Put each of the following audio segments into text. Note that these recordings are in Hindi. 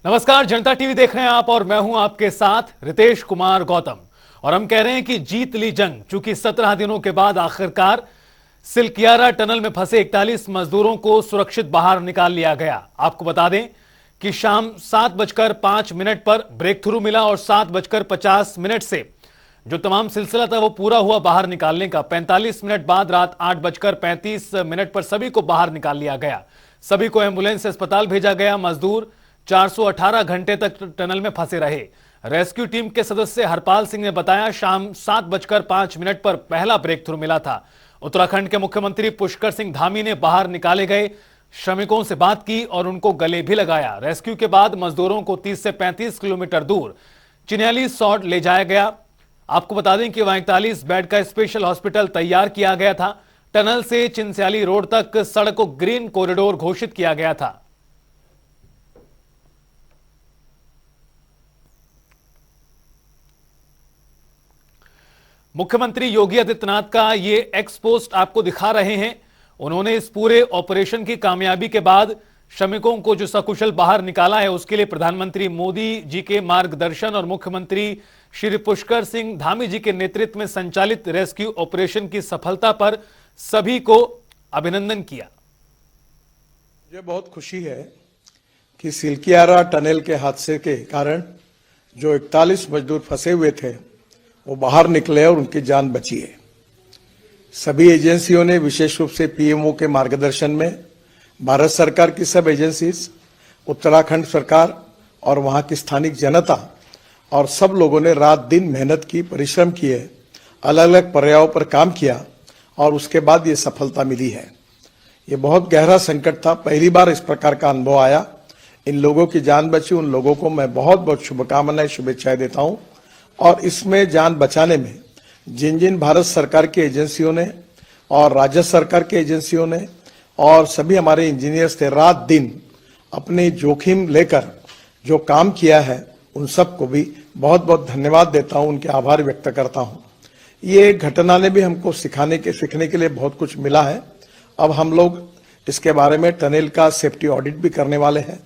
नमस्कार, जनता टीवी देख रहे हैं आप और मैं हूं आपके साथ रितेश कुमार गौतम। और हम कह रहे हैं कि जीत ली जंग, चूंकि 17 दिनों के बाद आखिरकार सिलकियारा टनल में फंसे 41 मजदूरों को सुरक्षित बाहर निकाल लिया गया। आपको बता दें कि शाम 7:05 पर ब्रेक थ्रू मिला और 7:50 से जो तमाम सिलसिला था वो पूरा हुआ बाहर निकालने का। 45 मिनट बाद रात 8:35 पर सभी को बाहर निकाल लिया गया। सभी को एम्बुलेंस से अस्पताल भेजा गया। मजदूर 418 घंटे तक टनल में फंसे रहे। रेस्क्यू टीम के सदस्य हरपाल सिंह ने बताया, शाम 7:05 पर पहला ब्रेक थ्रू मिला था। उत्तराखंड के मुख्यमंत्री पुष्कर सिंह धामी ने बाहर निकाले गए श्रमिकों से बात की और उनको गले भी लगाया। रेस्क्यू के बाद मजदूरों को 30 से 35 किलोमीटर दूर चिन्याली सौड़ ले जाया गया। आपको बता दें कि वहां 41 बेड का स्पेशल हॉस्पिटल तैयार किया गया था। टनल से चिन्याली रोड तक सड़क को ग्रीन कॉरिडोर घोषित किया गया था। मुख्यमंत्री योगी आदित्यनाथ का ये एक्स पोस्ट आपको दिखा रहे हैं। उन्होंने इस पूरे ऑपरेशन की कामयाबी के बाद श्रमिकों को जो सकुशल बाहर निकाला है उसके लिए प्रधानमंत्री मोदी जी के मार्गदर्शन और मुख्यमंत्री श्री पुष्कर सिंह धामी जी के नेतृत्व में संचालित रेस्क्यू ऑपरेशन की सफलता पर सभी को अभिनंदन किया। मुझे बहुत खुशी है कि सिलकियारा टनल के हादसे के कारण जो 41 मजदूर फंसे हुए थे वो बाहर निकले और उनकी जान बची है। सभी एजेंसियों ने, विशेष रूप से पीएमओ के मार्गदर्शन में, भारत सरकार की सब एजेंसीज, उत्तराखंड सरकार और वहां की स्थानिक जनता और सब लोगों ने रात दिन मेहनत की, परिश्रम किए, अलग अलग पर्यायों पर काम किया और उसके बाद ये सफलता मिली है। ये बहुत गहरा संकट था, पहली बार इस प्रकार का अनुभव आया। इन लोगों की जान बची, उन लोगों को मैं बहुत बहुत शुभकामनाएं, शुभेच्छाएं देता हूं। और इसमें जान बचाने में जिन जिन भारत सरकार की एजेंसियों ने और राज्य सरकार की एजेंसियों ने और सभी हमारे इंजीनियर्स थे, रात दिन अपने जोखिम लेकर जो काम किया है, उन सबको भी बहुत बहुत धन्यवाद देता हूं, उनके आभार व्यक्त करता हूं। ये घटना ने भी हमको सीखने के लिए बहुत कुछ मिला है। अब हम लोग इसके बारे में टनल का सेफ्टी ऑडिट भी करने वाले हैं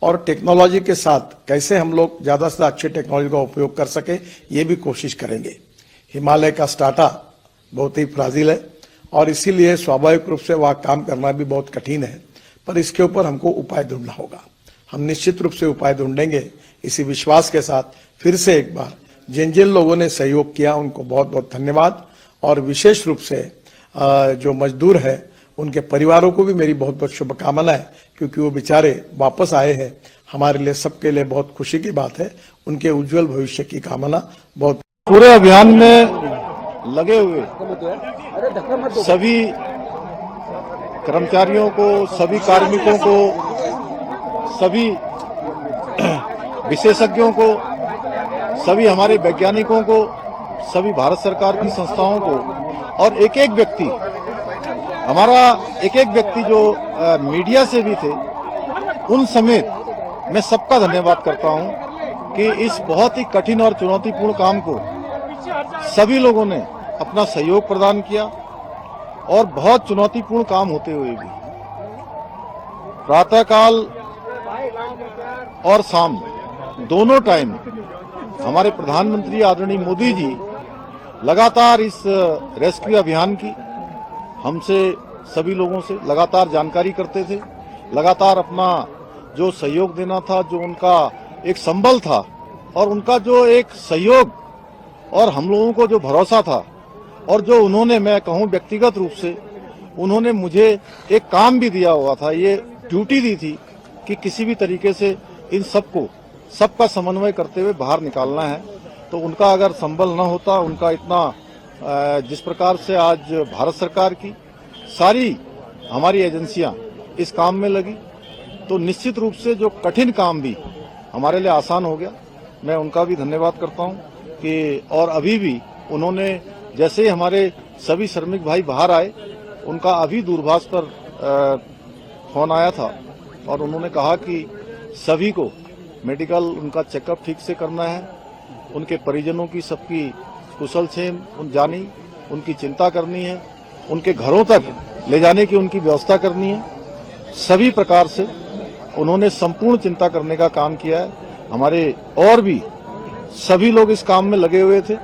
और टेक्नोलॉजी के साथ कैसे हम लोग ज्यादा से अच्छी टेक्नोलॉजी का उपयोग कर सके, ये भी कोशिश करेंगे। हिमालय का स्टाटा बहुत ही फ्राजिल है और इसीलिए स्वाभाविक रूप से वहाँ काम करना भी बहुत कठिन है, पर इसके ऊपर हमको उपाय ढूंढना होगा। हम निश्चित रूप से उपाय ढूंढेंगे। इसी विश्वास के साथ फिर से एक बार जिन जिन लोगों ने सहयोग किया उनको बहुत बहुत धन्यवाद। और विशेष रूप से जो मजदूर है उनके परिवारों को भी मेरी बहुत बहुत शुभकामनाएं, क्योंकि वो बेचारे वापस आए हैं। हमारे लिए, सबके लिए बहुत खुशी की बात है। उनके उज्जवल भविष्य की कामना। बहुत पूरे अभियान में लगे हुए सभी कर्मचारियों को, सभी कार्मिकों को, सभी विशेषज्ञों को, सभी हमारे वैज्ञानिकों को, सभी भारत सरकार की संस्थाओं को और एक एक व्यक्ति जो मीडिया से भी थे, उन समेत मैं सबका धन्यवाद करता हूं कि इस बहुत ही कठिन और चुनौतीपूर्ण काम को सभी लोगों ने अपना सहयोग प्रदान किया। और बहुत चुनौतीपूर्ण काम होते हुए भी प्रातःकाल और शाम दोनों टाइम हमारे प्रधानमंत्री आदरणीय मोदी जी लगातार इस रेस्क्यू अभियान की हमसे, सभी लोगों से लगातार जानकारी करते थे, लगातार अपना जो सहयोग देना था, जो उनका एक संबल था और उनका जो एक सहयोग और हम लोगों को जो भरोसा था और जो उन्होंने, मैं कहूं व्यक्तिगत रूप से उन्होंने मुझे एक काम भी दिया हुआ था, ये ड्यूटी दी थी कि किसी भी तरीके से इन सबका समन्वय करते हुए बाहर निकालना है। तो उनका अगर संबल न होता, उनका इतना जिस प्रकार से आज भारत सरकार की सारी हमारी एजेंसियां इस काम में लगी, तो निश्चित रूप से जो कठिन काम भी हमारे लिए आसान हो गया। मैं उनका भी धन्यवाद करता हूं कि और अभी भी उन्होंने, जैसे ही हमारे सभी श्रमिक भाई बाहर आए, उनका अभी दूरभाष पर फोन आया था और उन्होंने कहा कि सभी को मेडिकल उनका चेकअप ठीक से करना है, उनके परिजनों की सबकी कुशल क्षेम जानी, उनकी चिंता करनी है, उनके घरों तक ले जाने की उनकी व्यवस्था करनी है, सभी प्रकार से। उन्होंने संपूर्ण चिंता करने का काम किया है। हमारे और भी सभी लोग इस काम में लगे हुए थे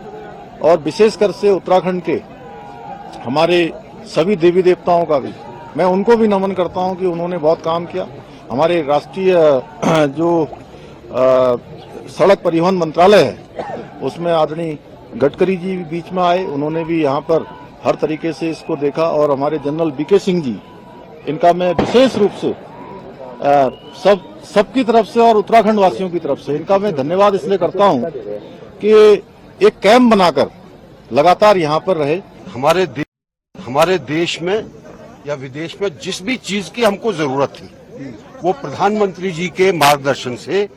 और विशेषकर से उत्तराखंड के हमारे सभी देवी देवताओं का भी मैं उनको भी नमन करता हूं कि उन्होंने बहुत काम किया। हमारे राष्ट्रीय जो सड़क परिवहन मंत्रालय है उसमें आदरणीय गडकरी जी भी बीच में आए, उन्होंने भी यहाँ पर हर तरीके से इसको देखा और हमारे जनरल बीके सिंह जी, इनका मैं विशेष रूप से सबकी तरफ से और उत्तराखंड वासियों की तरफ से इनका मैं धन्यवाद इसलिए करता हूं कि एक कैंप बनाकर लगातार यहाँ पर रहे। हमारे देश में या विदेश में जिस भी चीज की हमको जरूरत थी वो प्रधानमंत्री जी के मार्गदर्शन से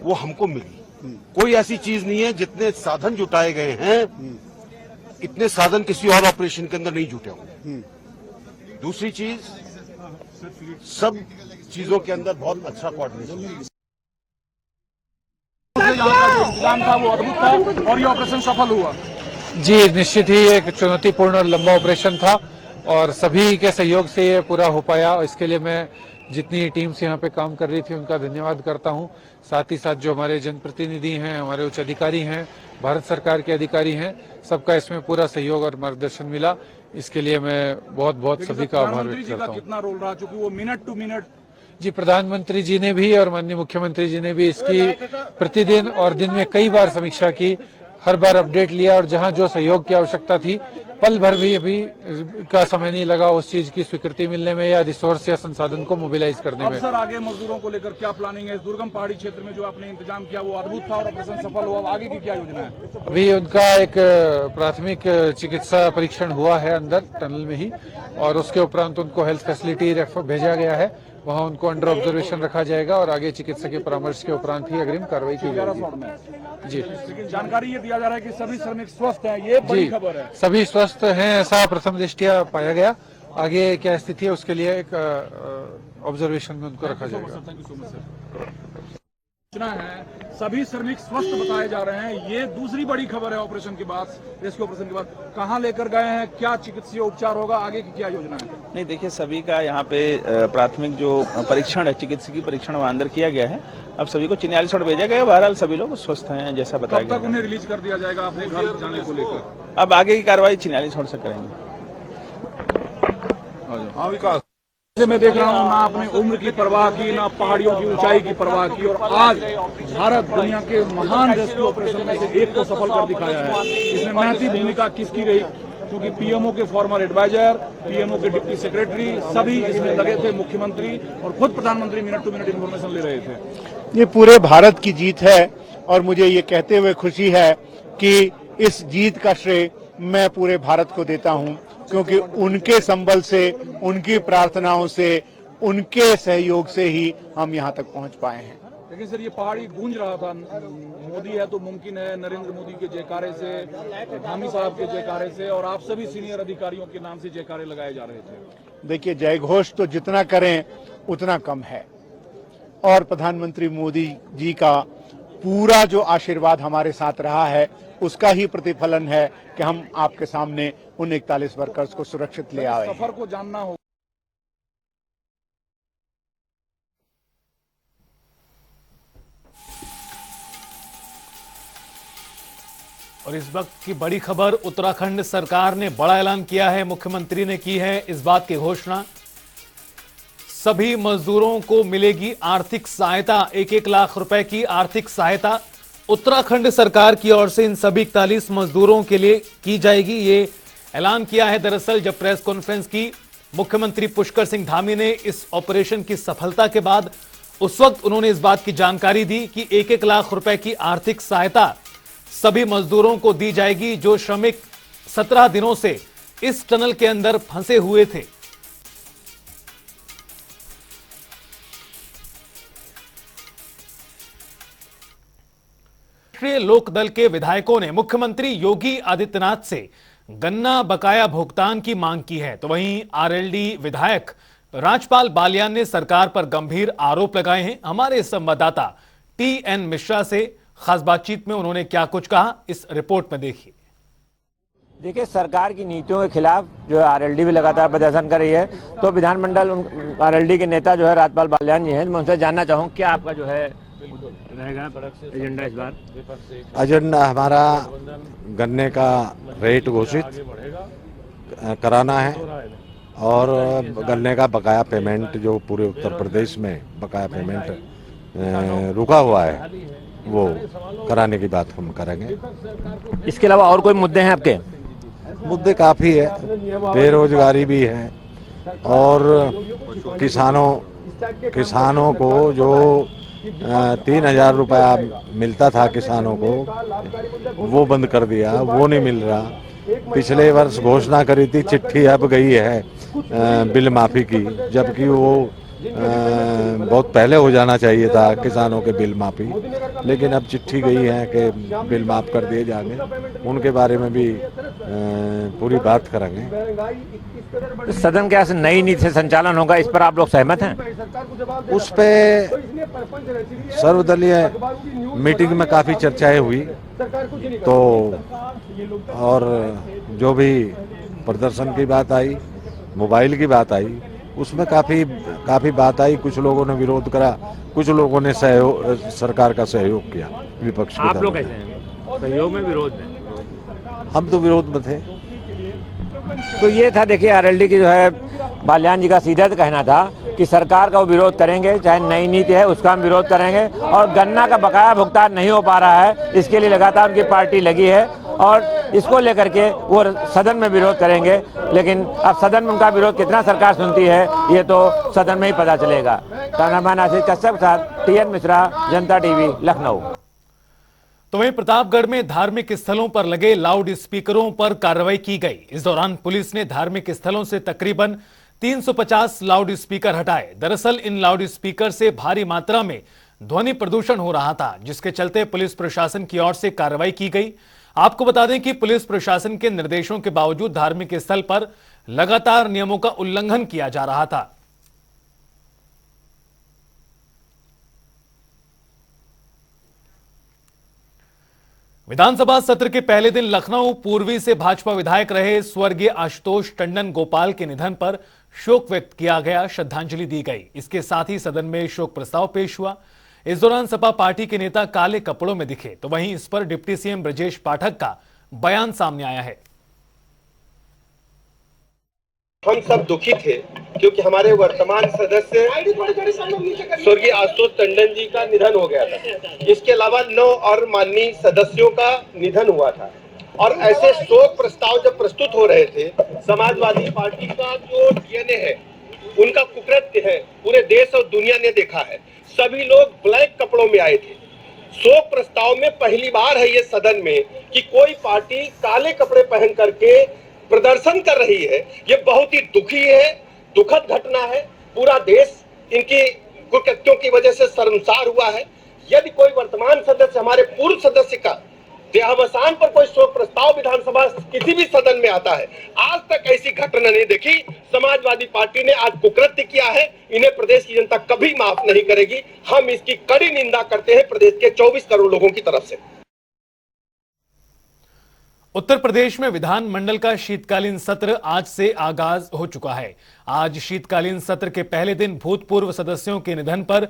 वो हमको मिली। कोई ऐसी चीज नहीं है, जितने साधन जुटाए गए हैं इतने साधन किसी और ऑपरेशन के अंदर नहीं जुटे होंगे। दूसरी चीज, सब चीजों के अंदर बहुत अच्छा कोऑर्डिनेशन था, वो अद्भुत था और ये ऑपरेशन सफल हुआ। जी, निश्चित ही एक चुनौतीपूर्ण और लंबा ऑपरेशन था और सभी के सहयोग से ये पूरा हो पाया। इसके लिए मैं जितनी टीम्स यहाँ पे काम कर रही थी उनका धन्यवाद करता हूँ। साथ ही साथ जो हमारे जनप्रतिनिधि हैं, हमारे उच्च अधिकारी हैं, भारत सरकार के अधिकारी हैं, सबका इसमें पूरा सहयोग और मार्गदर्शन मिला। इसके लिए मैं बहुत बहुत सभी का आभार व्यक्त करता हूँ। कितना रोल रहा, चूंकि वो मिनट टू मिनट जी, प्रधानमंत्री जी ने भी और माननीय मुख्यमंत्री जी ने भी इसकी प्रतिदिन और दिन में कई बार समीक्षा की, हर बार अपडेट लिया और जहां जो सहयोग की आवश्यकता थी पल भर भी अभी का समय नहीं लगा उस चीज की स्वीकृति मिलने में या रिसोर्स या संसाधन को मोबिलाइज करने में। सर, आगे मजदूरों को लेकर क्या प्लानिंग है? इस दुर्गम पहाड़ी क्षेत्र में जो आपने इंतजाम किया वो अद्भुत था और ऑपरेशन सफल हुआ, आगे की क्या योजना है? अभी उनका एक प्राथमिक चिकित्सा परीक्षण हुआ है अंदर टनल में ही और उसके उपरांत उनको हेल्थ फैसिलिटी भेजा गया है, वहां उनको अंडर ऑब्जर्वेशन रखा जाएगा और आगे चिकित्सकीय परामर्श के उपरांत ही अग्रिम कार्रवाई की जाएगी। जी, लेकिन जानकारी ये दिया जा रहा है कि सभी श्रमिक स्वस्थ हैं, ये बड़ी खबर है। सभी स्वस्थ हैं ऐसा प्रथम दृष्टया पाया गया। आगे क्या स्थिति है उसके लिए एक ऑब्जर्वेशन में उनको रखा जाएगा। सूचना है सभी श्रमिक स्वस्थ बताए जा रहे हैं, ये दूसरी बड़ी खबर है ऑपरेशन के बाद, रेस्क्यू ऑपरेशन के बाद। कहां लेकर गए हैं, क्या चिकित्सीय उपचार होगा, आगे की क्या योजना है? नहीं, देखिए, सभी का यहाँ पे प्राथमिक जो परीक्षण है, चिकित्सकीय परीक्षण वहाँ अंदर किया गया है। अब सभी को चिन्यालीसौड़ भेजा गया। बहरहाल सभी लोग स्वस्थ हैं जैसा बताया गया। कब तक उन्हें रिलीज कर दिया जाएगा अपने घर जाने को लेकर? अब आगे की कार्रवाई चिन्यालीसौड़ से करेंगे। मैं देख रहा हूँ ना अपनी उम्र की परवाह की, ना पहाड़ियों की ऊंचाई की परवाह की, और आज भारत दुनिया के महान रेस्क्यू ऑपरेशन में से एक को सफल कर दिखाया है। इसमें महती भूमिका किसकी रही? क्योंकि पीएमओ के फॉर्मर एडवाइजर, पीएमओ के डिप्टी सेक्रेटरी सभी इसमें लगे थे, मुख्यमंत्री और खुद प्रधानमंत्री मिनट टू मिनट इन्फॉर्मेशन ले रहे थे। ये पूरे भारत की जीत है और मुझे ये कहते हुए खुशी है कि इस जीत का श्रेय मैं पूरे भारत को देता हूं, क्योंकि उनके संबल से, उनकी प्रार्थनाओं से, उनके सहयोग से ही हम यहां तक पहुंच पाए हैं। लेकिन सर, ये पहाड़ी गूंज रहा था, मोदी है तो मुमकिन है, नरेंद्र मोदी के जयकारे से, धामी साहब के जयकारे से, और आप सभी सीनियर अधिकारियों के नाम से जयकारे लगाए जा रहे थे। देखिए, जय घोष तो जितना करें उतना कम है और प्रधानमंत्री मोदी जी का पूरा जो आशीर्वाद हमारे साथ रहा है उसका ही प्रतिफलन है कि हम आपके सामने उन 41 वर्कर्स को सुरक्षित ले आए। सफर को जानना होगा। और इस वक्त की बड़ी खबर, उत्तराखंड सरकार ने बड़ा ऐलान किया है। मुख्यमंत्री ने की है इस बात की घोषणा, सभी मजदूरों को मिलेगी आर्थिक सहायता, 1-1 लाख रुपए की आर्थिक सहायता उत्तराखंड सरकार की ओर से इन सभी 41 मजदूरों के लिए की जाएगी। ये ऐलान किया है दरअसल जब प्रेस कॉन्फ्रेंस की मुख्यमंत्री पुष्कर सिंह धामी ने इस ऑपरेशन की सफलता के बाद, उस वक्त उन्होंने इस बात की जानकारी दी कि 1-1 लाख रुपए की आर्थिक सहायता सभी मजदूरों को दी जाएगी जो श्रमिक 17 दिनों से इस टनल के अंदर फंसे हुए थे। राष्ट्रीय लोकदल के विधायकों ने मुख्यमंत्री योगी आदित्यनाथ से गन्ना बकाया भुगतान की मांग की है, तो वहीं आरएलडी विधायक राजपाल बालियान ने सरकार पर गंभीर आरोप लगाए हैं। हमारे संवाददाता टीएन मिश्रा से खास बातचीत में उन्होंने क्या कुछ कहा, इस रिपोर्ट में देखिए। देखिए, सरकार की नीतियों के खिलाफ जो है आरएलडी भी लगातार प्रदर्शन कर रही है। तो विधानमंडल आरएलडी के नेता जो है राजपाल बाल्यान जी हैं, मैं उनसे जानना चाहूँ क्या आपका जो है रहेगा एजेंडा इस बार? एजेंडा हमारा गन्ने का रेट घोषित कराना है और गन्ने का बकाया पेमेंट जो पूरे उत्तर प्रदेश में बकाया पेमेंट रुका हुआ है वो कराने की बात हम करेंगे। इसके अलावा और कोई मुद्दे हैं आपके? मुद्दे काफ़ी है, बेरोजगारी भी है और किसानों को जो 3,000 रुपया मिलता था किसानों को वो बंद कर दिया, वो नहीं मिल रहा। पिछले वर्ष घोषणा करी थी, चिट्ठी अब गई है बिल माफ़ी की, जबकि वो बहुत पहले हो जाना चाहिए था किसानों के बिल माफ़ी, लेकिन अब चिट्ठी गई है कि बिल माफ़ कर दिए जाएंगे। उनके बारे में भी पूरी बात करेंगे। सदन के यहाँ से नई नीति से संचालन होगा, इस पर आप लोग सहमत हैं? उस पे सर्वदलीय मीटिंग में काफ़ी चर्चाएं हुई, तो और जो भी प्रदर्शन की बात आई, मोबाइल की बात आई, उसमें काफ़ी बात आई। कुछ लोगों ने विरोध करा, कुछ लोगों ने सरकार का सहयोग किया विपक्ष के। आप लोग कैसे हैं? सहयोग में, विरोध में? हम तो विरोध में थे। तो ये था, देखिए आरएलडी की जो है बाल्यान जी का सीधा कहना था कि सरकार का वो विरोध करेंगे, चाहे नई नीति है उसका हम विरोध करेंगे, और गन्ना का बकाया भुगतान नहीं हो पा रहा है इसके लिए लगातार उनकी पार्टी लगी है और इसको लेकर के वो सदन में विरोध करेंगे। लेकिन अब सदन में उनका विरोध कितना सरकार सुनती है ये तो सदन में ही पता चलेगा। कैमरामैन आशीष कश्यप के साथ टीएन मिश्रा, जनता टीवी, लखनऊ। तो वहीं प्रतापगढ़ में धार्मिक स्थलों पर लगे लाउड स्पीकरों पर कार्रवाई की गई। इस दौरान पुलिस ने धार्मिक स्थलों से तकरीबन 350 लाउड स्पीकर हटाए। दरअसल इन लाउड स्पीकर से भारी मात्रा में ध्वनि प्रदूषण हो रहा था, जिसके चलते पुलिस प्रशासन की ओर से कार्रवाई की गई। आपको बता दें कि पुलिस प्रशासन के निर्देशों के बावजूद धार्मिक स्थल पर लगातार नियमों का उल्लंघन किया जा रहा था। विधानसभा सत्र के पहले दिन लखनऊ पूर्वी से भाजपा विधायक रहे स्वर्गीय आशुतोष टंडन गोपाल के निधन पर शोक व्यक्त किया गया, श्रद्धांजलि दी गई। इसके साथ ही सदन में शोक प्रस्ताव पेश हुआ। इस दौरान सपा पार्टी के नेता काले कपड़ों में दिखे, तो वहीं इस पर डिप्टी सीएम ब्रजेश पाठक का बयान सामने आया है। हम सब दुखी थे क्योंकि हमारे वर्तमान सदस्य स्वर्गीय आशुतोष टंडन जी का निधन हो गया था। इसके अलावा 9 और माननीय सदस्यों का निधन हुआ था और ऐसे शोक प्रस्ताव जब प्रस्तुत हो रहे थे, समाजवादी पार्टी का जो डीएनए है, उनका कुकृत्य है, पूरे देश और दुनिया ने देखा है। सभी लोग ब्लैक कपड़ों में आए थे। शोक प्रस्ताव में पहली बार है ये सदन में कि कोई पार्टी काले कपड़े पहन करके प्रदर्शन कर रही है। ये बहुत ही दुखद घटना है। पूरा देश इनकी कुकृत्यों की वजह से शर्मसार हुआ है। यदि कोई वर्तमान सदस्य हमारे पूर्व सदस्य का देहावसान पर कोई शोक प्रस्ताव विधानसभा किसी भी सदन में आता है, आज तक ऐसी घटना नहीं देखी। समाजवादी पार्टी ने आज कुकृत्य किया है, इन्हें प्रदेश की जनता कभी माफ नहीं करेगी। हम इसकी कड़ी निंदा करते हैं प्रदेश के 24 करोड़ लोगों की तरफ से। उत्तर प्रदेश में विधानमंडल का शीतकालीन सत्र आज से आगाज हो चुका है। आज शीतकालीन सत्र के पहले दिन भूतपूर्व सदस्यों के निधन पर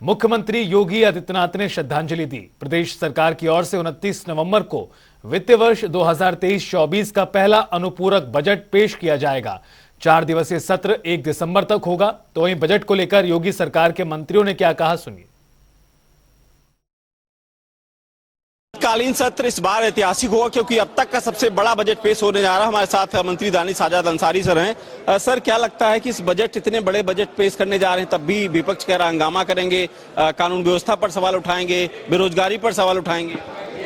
मुख्यमंत्री योगी आदित्यनाथ ने श्रद्धांजलि दी। प्रदेश सरकार की ओर से 29 नवंबर को वित्तीय वर्ष 2023-24 का पहला अनुपूरक बजट पेश किया जाएगा। 4 दिवसीय सत्र 1 दिसंबर तक होगा। तो वहीं बजट को लेकर योगी सरकार के मंत्रियों ने क्या कहा, सुनिए। शीतकालीन सत्र इस बार ऐतिहासिक होगा क्योंकि अब तक का सबसे बड़ा बजट पेश होने जा रहा है। हमारे साथ मंत्री दानिश आजाद अंसारी सर हैं। सर, क्या लगता है कि इस बजट इतने बड़े बजट पेश करने जा रहे हैं, तब भी विपक्ष कह रहा हंगामा करेंगे, कानून व्यवस्था पर सवाल उठाएंगे, बेरोजगारी पर सवाल उठाएंगे?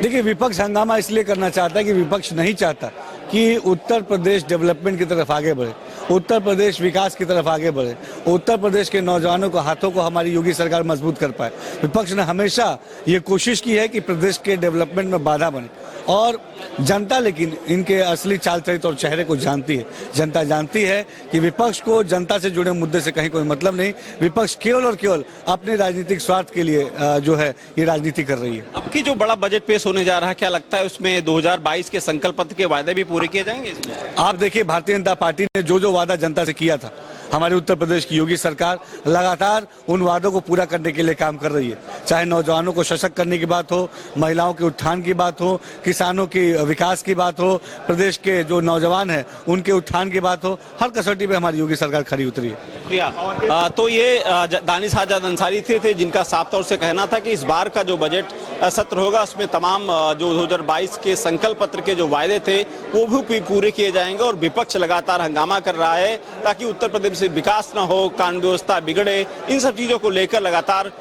देखिए, विपक्ष हंगामा इसलिए करना चाहता है कि विपक्ष नहीं चाहता कि उत्तर प्रदेश डेवलपमेंट की तरफ आगे बढ़े। उत्तर प्रदेश विकास की तरफ आगे बढ़े, उत्तर प्रदेश के नौजवानों को हाथों को हमारी योगी सरकार मजबूत कर पाए। विपक्ष ने हमेशा ये कोशिश की है कि प्रदेश के डेवलपमेंट में बाधा बने, और जनता लेकिन इनके असली चाल चरित्र और चेहरे को जानती है। जनता जानती है कि विपक्ष को जनता से जुड़े मुद्दे से कहीं कोई मतलब नहीं। विपक्ष केवल और केवल अपने राजनीतिक स्वार्थ के लिए जो है ये राजनीति कर रही है। अब की जो बड़ा बजट पेश होने जा रहा है, क्या लगता है उसमें 2022 के संकल्प पत्र के वायदे भी पूरे किए जाएंगे? आप देखिए, भारतीय जनता पार्टी ने जो जो वादा जनता से किया था, हमारे उत्तर प्रदेश की योगी सरकार लगातार उन वादों को पूरा करने के लिए काम कर रही है। चाहे नौजवानों को सशक्त करने की बात हो, महिलाओं के उत्थान की बात हो, किसानों के विकास की बात हो, प्रदेश के जो नौजवान हैं उनके उत्थान की बात हो, हर कसौटी पे हमारी योगी सरकार खरी उतरी है। तो ये दानिश आजाद अंसारी थे जिनका साफ तौर से कहना था कि इस बार का जो बजट सत्र होगा उसमें तमाम जो 2022 के संकल्प पत्र के जो वायदे थे वो भी पूरे किए जाएंगे, और विपक्ष लगातार हंगामा कर रहा है ताकि उत्तर प्रदेश से विकास न हो, कानून व्यवस्था बिगड़े, इन सब चीजों को लेकर लगातार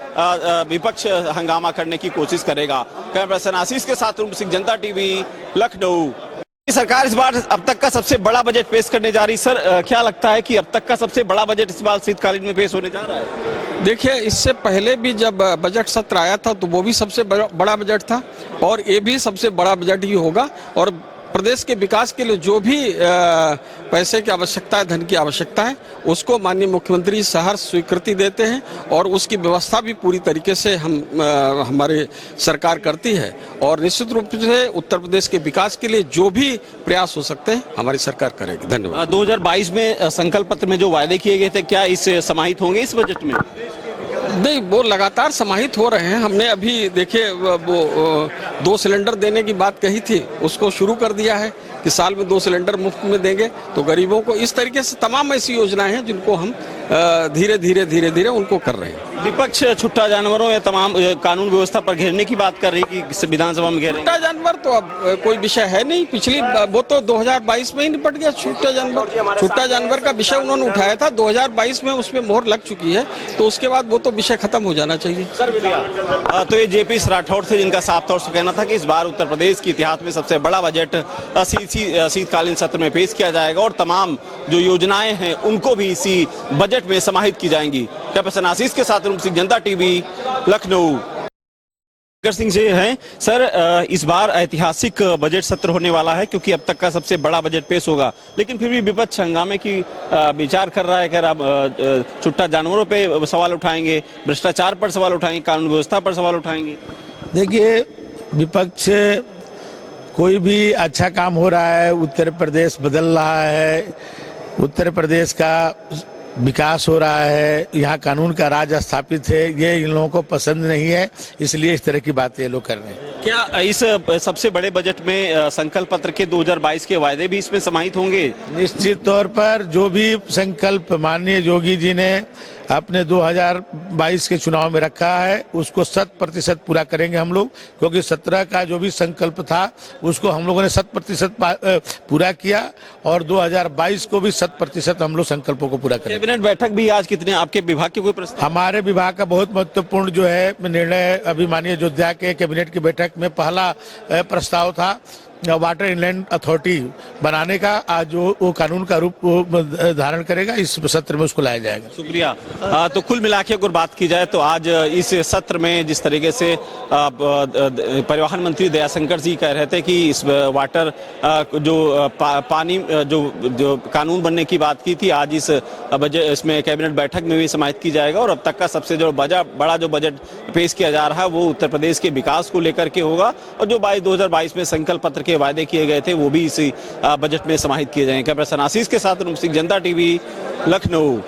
विपक्ष हंगामा करने की कोशिश करेगा। कैमरा पर्सन आशीष के साथ रूप सिंह, जनता टीवी, लखनऊ। सरकार इस बार अब तक का सबसे बड़ा बजट पेश करने जा रही। सर, क्या लगता है कि अब तक का सबसे बड़ा बजट इस बार शीतकालीन में पेश होने जा रहा है? देखिए, इससे पहले भी जब बजट सत्र आया था तो वो भी सबसे बड़ा बजट था, और ये भी सबसे बड़ा बजट ही होगा। और प्रदेश के विकास के लिए जो भी पैसे की आवश्यकता है, धन की आवश्यकता है, उसको माननीय मुख्यमंत्री सहर्ष स्वीकृति देते हैं, और उसकी व्यवस्था भी पूरी तरीके से हमारी सरकार करती है। और निश्चित रूप से उत्तर प्रदेश के विकास के लिए जो भी प्रयास हो सकते हैं हमारी सरकार करेगी। धन्यवाद। 2022 में संकल्प पत्र में जो वायदे किए गए थे, क्या इस समाहित होंगे इस बजट में? नहीं, वो लगातार समाहित हो रहे हैं। हमने अभी देखिए वो 2 सिलेंडर देने की बात कही थी, उसको शुरू कर दिया है कि साल में 2 सिलेंडर मुफ्त में देंगे तो गरीबों को। इस तरीके से तमाम ऐसी योजनाएं हैं जिनको हम धीरे धीरे उनको कर रहे हैं। विपक्ष छुट्टा जानवरों या तमाम कानून व्यवस्था पर घेरने की बात कर रही कि विधानसभा में घेरे। छुट्टा जानवर तो अब कोई विषय है नहीं, पिछली वो तो 2022 में ही निपट गया। छुट्टा जानवर का विषय उन्होंने उठाया था 2022 में, उसमें मोहर लग चुकी है, तो उसके बाद वो तो विषय खत्म हो जाना चाहिए। तो ये जेपी राठौड़ थे जिनका साफ तौर से कहना था कि इस बार उत्तर प्रदेश के इतिहास में सबसे बड़ा बजट शीतकालीन सत्र में पेश किया जाएगा, और तमाम जो योजनाएं हैं उनको भी इसी बजट में समाहित की जाएंगी। कैमरा पर्सन आशीष के साथ रूप सिंह, जनता टीवी, लखनऊ। सिंह जी हैं। सर, इस बार ऐतिहासिक बजट सत्र होने वाला है क्योंकि अब तक का सबसे बड़ा बजट पेश होगा, लेकिन फिर भी विपक्ष हंगामे की विचार कर रहा है। अगर आप छुट्टा जानवरों पे सवाल उठाएंगे, भ्रष्टाचार पर सवाल उठाएंगे, कानून व्यवस्था पर सवाल उठाएंगे। देखिए, विपक्ष कोई भी अच्छा काम हो रहा है, उत्तर प्रदेश बदल रहा है, उत्तर प्रदेश का विकास हो रहा है, यहाँ कानून का राज स्थापित है, ये इन लोगों को पसंद नहीं है, इसलिए इस तरह की बातें ये लोग कर रहे हैं। क्या इस सबसे बड़े बजट में संकल्प पत्र के 2022 के वायदे भी इसमें समाहित होंगे? निश्चित तौर पर जो भी संकल्प माननीय योगी जी ने अपने 2022 के चुनाव में रखा है उसको 100% पूरा करेंगे हम लोग, क्योंकि 17 का जो भी संकल्प था उसको हम लोगों ने 100% पूरा किया, और 2022 को भी 100% हम लोग संकल्पों को पूरा करेंगे। कैबिनेट बैठक भी आज कितने आपके विभाग के कोई प्रस्ताव? हमारे विभाग का बहुत महत्वपूर्ण जो है निर्णय अभी माननीय अयोध्या के कैबिनेट की बैठक में पहला प्रस्ताव था वाटर इनलैंड अथॉरिटी बनाने का, आज जो वो कानून का रूप धारण करेगा, इस सत्र में उसको लाया जाएगा। शुक्रिया। तो कुल मिला के अगर बात की जाए तो आज इस सत्र में जिस तरीके से परिवहन मंत्री दयाशंकर जी कह रहे थे कि इस वाटर जो पानी जो कानून बनने की बात की थी, आज इसमें कैबिनेट बैठक में भी समाहित की जाएगा, और अब तक का सबसे जो बड़ा जो बजट पेश किया जा रहा है वो उत्तर प्रदेश के विकास को लेकर के होगा, और जो 2022 में संकल्प पत्र के वायदे किए गए थे वो भी इसी बजट में समाहित किए जाएंगे। कैमरा पर्सन आशीष के साथ रूप सिंह, जनता टीवी, लखनऊ।